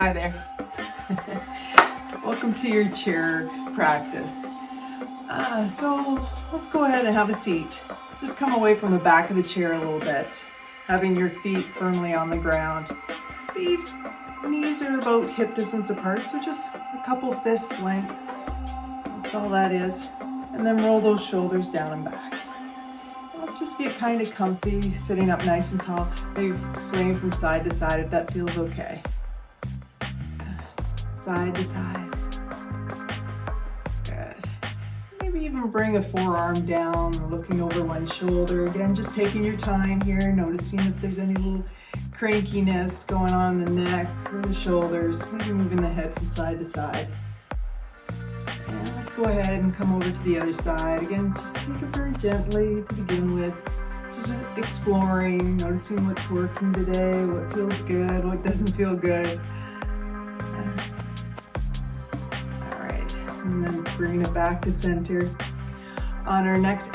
Hi there. Welcome to your chair practice. So let's go ahead and have a seat. Just come away from the back of the chair a little bit, having your feet firmly on the ground. Knees are about hip distance apart, so just a couple fist length. That's all that is. And then roll those shoulders down and back. Let's just get kind of comfy, sitting up nice and tall, maybe swaying from side to side if that feels okay. Side to side. Good. Maybe even bring a forearm down, looking over one shoulder. Again, just taking your time here, noticing if there's any little crankiness going on in the neck or the shoulders. Maybe moving the head from side to side. And let's go ahead and come over to the other side. Again, just take it very gently to begin with. Just exploring, noticing what's working today, what feels good, what doesn't feel good. And then bringing it back to center. On our next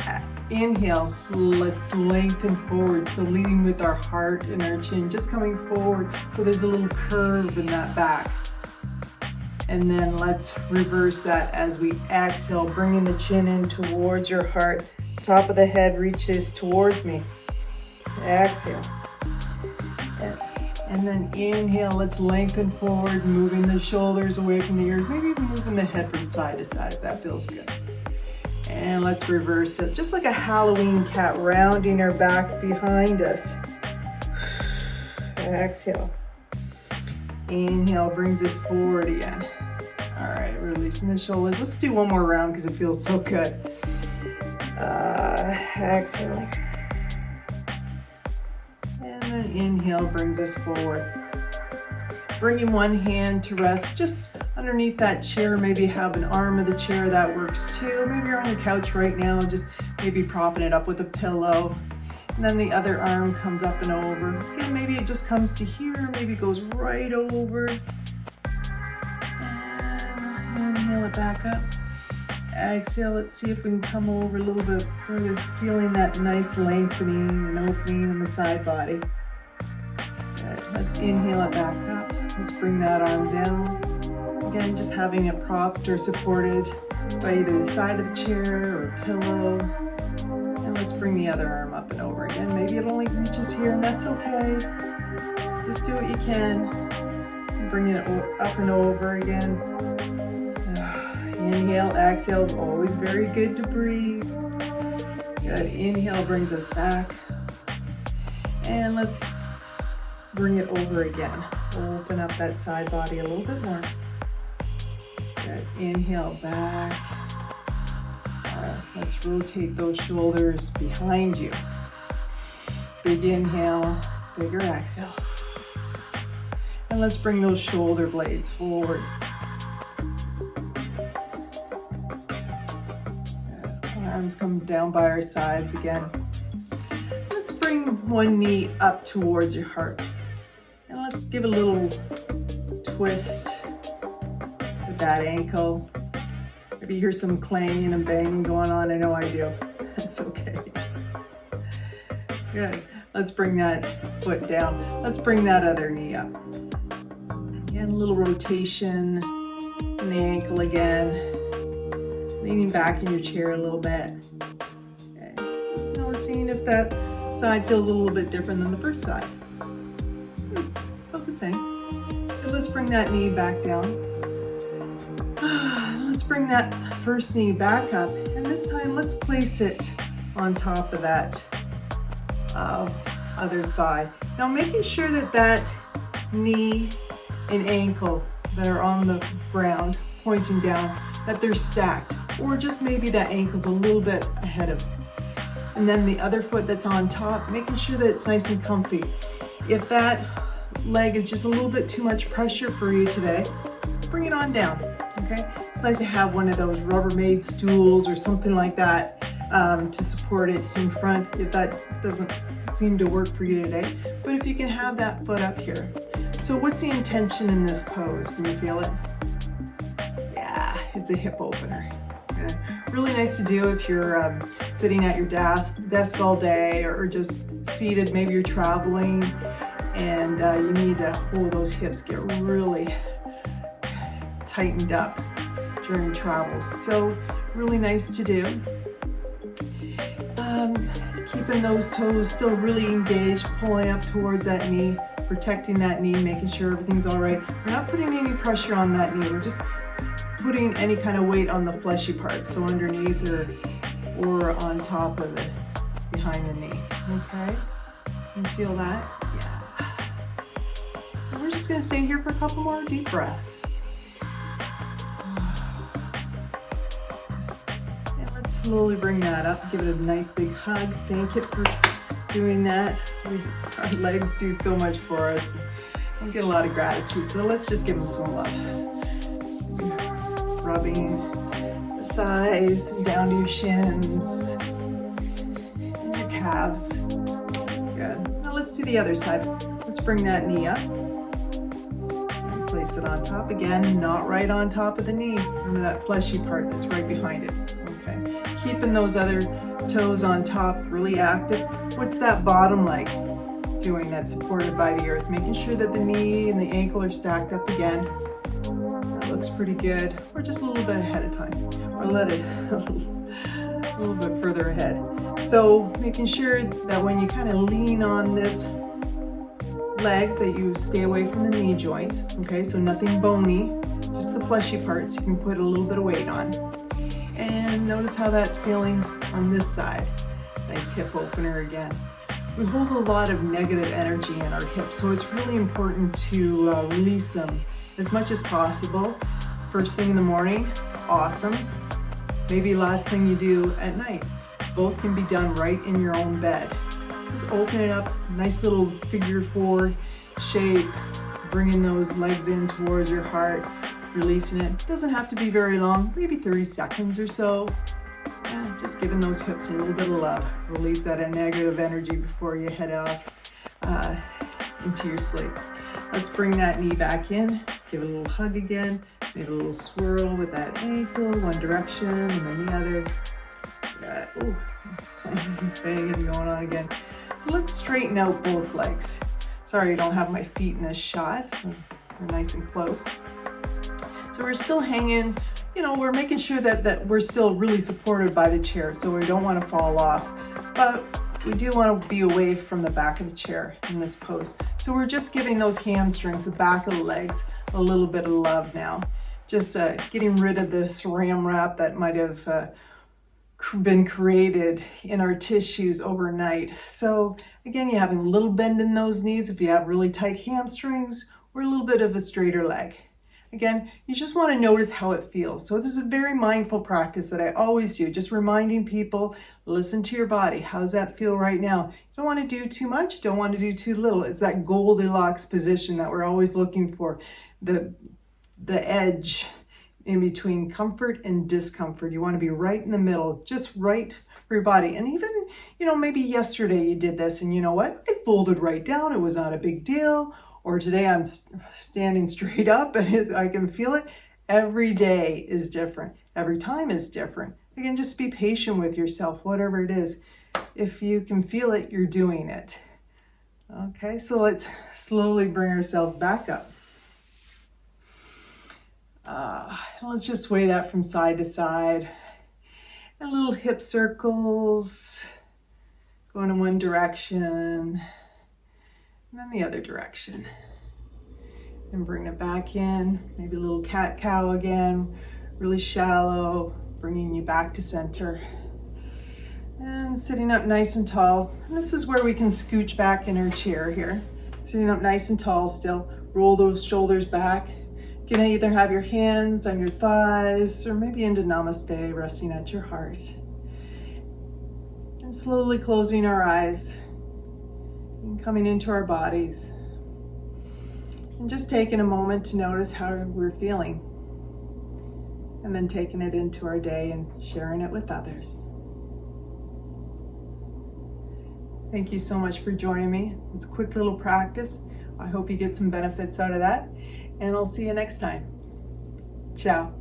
inhale, let's lengthen forward. So leading with our heart and our chin, just coming forward. So there's a little curve in that back. And then let's reverse that as we exhale, bringing the chin in towards your heart. Top of the head reaches towards me. Exhale. And then inhale, let's lengthen forward, moving the shoulders away from the ears, maybe even moving the head from side to side if that feels good. And let's reverse it, just like a Halloween cat, rounding our back behind us. Exhale. Inhale brings us forward again. All right, releasing the shoulders. Let's do one more round because it feels so good. Exhaling. And then inhale brings us forward. Bringing one hand to rest just underneath that chair. Maybe have an arm of the chair, that works too. Maybe you're on your couch right now, just maybe propping it up with a pillow. And then the other arm comes up and over. Again, maybe it just comes to here, maybe it goes right over. And inhale it back up. Exhale, let's see if we can come over a little bit further, feeling that nice lengthening and opening in the side body. Good. Let's inhale it back up. Let's bring that arm down. Again, just having it propped or supported by either the side of the chair or a pillow. And let's bring the other arm up and over again. Maybe it only reaches here, and that's okay. Just do what you can. Bring it up and over again. Inhale, exhale, always very good to breathe. Good, inhale brings us back. And let's bring it over again. Open up that side body a little bit more. Good, inhale back. Let's rotate those shoulders behind you. Big inhale, bigger exhale. And let's bring those shoulder blades forward. Arms come down by our sides again. Let's bring one knee up towards your heart. And let's give a little twist with that ankle. Maybe you hear some clanging and banging going on. I know I do. That's okay. Good. Let's bring that foot down. Let's bring that other knee up. And a little rotation in the ankle again. Leaning back in your chair a little bit. Okay. Just noticing if that side feels a little bit different than the first side. About the same. So let's bring that knee back down. Let's bring that first knee back up. And this time let's place it on top of that other thigh. Now making sure that that knee and ankle that are on the ground, pointing down, that they're stacked. Or just maybe that ankle's a little bit ahead of. And then the other foot that's on top, making sure that it's nice and comfy. If that leg is just a little bit too much pressure for you today, bring it on down, okay? It's nice to have one of those Rubbermaid stools or something like that to support it in front if that doesn't seem to work for you today. But if you can have that foot up here. So what's the intention in this pose? Can you feel it? Yeah, it's a hip opener. Really nice to do if you're sitting at your desk all day or just seated, maybe you're traveling and you need to hold those hips, get really tightened up during travels. So really nice to do. Keeping those toes still really engaged, pulling up towards that knee, protecting that knee, making sure everything's all right. We're not putting any pressure on that knee. We're just putting any kind of weight on the fleshy parts, so underneath or on top of it, behind the knee. Okay? You feel that? Yeah. And we're just gonna stay here for a couple more deep breaths. Slowly bring that up, give it a nice big hug. Thank it for doing that. Our legs do so much for us. We get a lot of gratitude, so let's just give them some love. Rubbing the thighs down to your shins, and your calves. Good. Now let's do the other side. Let's bring that knee up and place it on top again, not right on top of the knee. Remember that fleshy part that's right behind it. Keeping those other toes on top, really active. What's that bottom leg doing that's supported by the earth? Making sure that the knee and the ankle are stacked up again. That looks pretty good. Or just a little bit ahead of time. Or let it a little bit further ahead. So making sure that when you kind of lean on this leg that you stay away from the knee joint. Okay, so nothing bony, just the fleshy parts you can put a little bit of weight on. And notice how that's feeling on this side. Nice hip opener again. We hold a lot of negative energy in our hips, so it's really important to release them as much as possible. First thing in the morning, awesome. Maybe last thing you do at night. Both can be done right in your own bed. Just open it up, nice little figure four shape, bringing those legs in towards your heart. Releasing it. Doesn't have to be very long, maybe 30 seconds or so. Yeah, just giving those hips a little bit of love. Release that negative energy before you head off into your sleep. Let's bring that knee back in. Give it a little hug again. Maybe a little swirl with that ankle, one direction and then the other. Ooh, banging going on again. So let's straighten out both legs. Sorry, I don't have my feet in this shot, so they're nice and close. So we're still hanging, we're making sure that we're still really supported by the chair, so we don't want to fall off. But we do want to be away from the back of the chair in this pose. So we're just giving those hamstrings, the back of the legs, a little bit of love now. Just getting rid of the saran wrap that might have been created in our tissues overnight. So again, you're having a little bend in those knees if you have really tight hamstrings, or a little bit of a straighter leg. Again, you just want to notice how it feels. So this is a very mindful practice that I always do, just reminding people, listen to your body. How does that feel right now? You don't want to do too much, don't want to do too little. It's that Goldilocks position that we're always looking for, the edge in between comfort and discomfort. You want to be right in the middle, just right for your body. And even, maybe yesterday you did this and you know what? I folded right down. It was not a big deal. Or today I'm standing straight up and I can feel it. Every day is different. Every time is different. Again, just be patient with yourself, whatever it is. If you can feel it, you're doing it. Okay, so let's slowly bring ourselves back up. Let's just sway that from side to side. And little hip circles, going in one direction, and then the other direction. And bring it back in, maybe a little cat-cow again, really shallow, bringing you back to center. And sitting up nice and tall. And this is where we can scooch back in our chair here. Sitting up nice and tall still. Roll those shoulders back. You can either have your hands on your thighs or maybe into namaste, resting at your heart. And slowly closing our eyes and coming into our bodies. And just taking a moment to notice how we're feeling. And then taking it into our day and sharing it with others. Thank you so much for joining me. It's a quick little practice. I hope you get some benefits out of that. And I'll see you next time. Ciao.